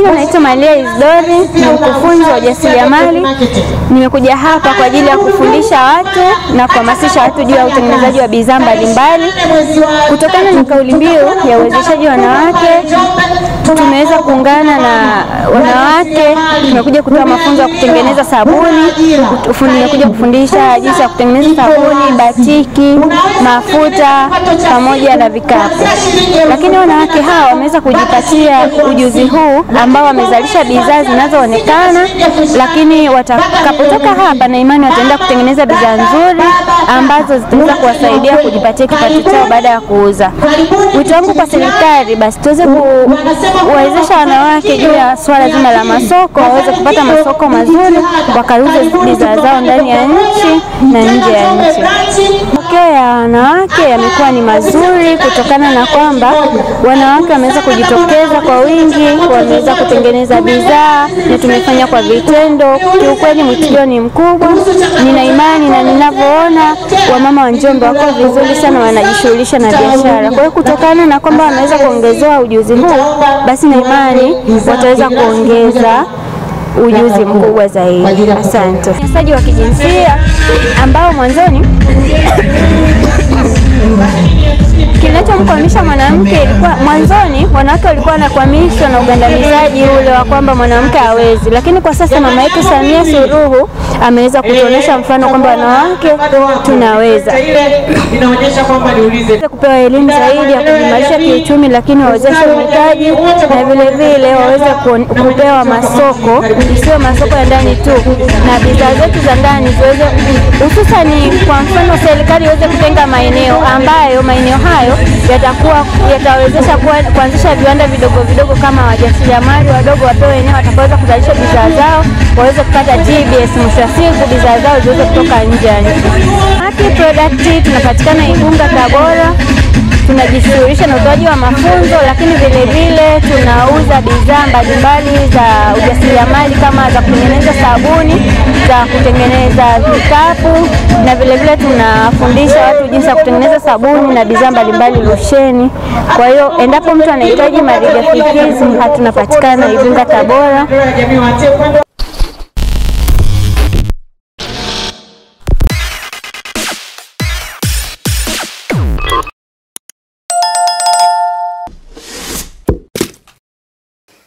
majina naitwa Maria Isidori, ni mkufunzi wa ujasiriamali. Nimekuja hapa kwa ajili ya kufundisha watu na kuhamasisha watu juu ya utengenezaji wa bidhaa mbalimbali. Kutokana na kauli mbiu ya uwezeshaji wanawake, tumeweza kuungana na wanawake, tumekuja kutoa mafunzo ya kutengeneza sabuni. Nimekuja kufundisha jinsi ya kutengeneza sabuni, batiki, mafuta pamoja na vikapu. Lakini wanawake hawa wameweza kujipatia ujuzi huu ambao wamezalisha bidhaa zinazoonekana, lakini watakapotoka hapa na imani wataenda kutengeneza bidhaa nzuri ambazo zitaweza kuwasaidia kujipatia kipato chao baada ya kuuza. Wito wangu kwa serikali, basi tuweze kuwezesha wanawake juu ya swala zima la masoko, waweze kupata masoko mazuri, wakauze bidhaa zao ndani ya nchi na nje ya nchi. Matokeo ya wanawake yamekuwa ni mazuri kutokana na kwamba wanawake wameweza kujitokeza kwa wingi, wameweza kutengeneza bidhaa na tumefanya kwa vitendo. Kiukweli mwitikio ni mkubwa. Nina imani na ninavyoona wamama wa Njombe wako vizuri sana, wanajishughulisha na biashara. Kwa hiyo kutokana na kwamba wameweza kuongezewa ujuzi huu, basi na imani wataweza kuongeza ujuzi mkubwa zaidi. Asante. Unyanyasaji wa kijinsia ambao mwanzoni kinachomkwamisha mwanamke ilikuwa mwanzoni wanawake walikuwa wanakwamishwa na ugandamizaji ule wa kwamba mwanamke hawezi, lakini kwa sasa mama yetu Samia Suluhu ameweza kutuonesha mfano kwamba wanawake tunaweza. Inaonyesha kwamba niulize kupewa elimu zaidi ya kuimarisha kiuchumi, lakini wawezeshe mitaji na vile vile waweze kupewa masoko, sio masoko ya ndani tu, na bidhaa zetu za ndani ziweze, hususan kwa mfano serikali iweze kutenga maeneo ambayo maeneo hayo yatawezesha kuanzisha viwanda vidogo vidogo, kama wajasiriamali wadogo wapewe eneo watakaweza kuzalisha bidhaa zao, waweze kupata GBS, mwisho wa siku bidhaa zao ziweze kutoka nje ya nchi. Haki Product tunapatikana Igunga, Tabora. Tunajishughulisha na utoaji wa mafunzo, lakini vile vile tunauza bidhaa mbalimbali za ujasiriamali kama za kutengeneza sabuni, za kutengeneza vikapu, na vile vile tunafundisha watu jinsi ya kutengeneza sabuni na bidhaa mbalimbali, losheni. Kwa hiyo endapo mtu anahitaji malighafi hizi, tunapatikana Igunga, Tabora.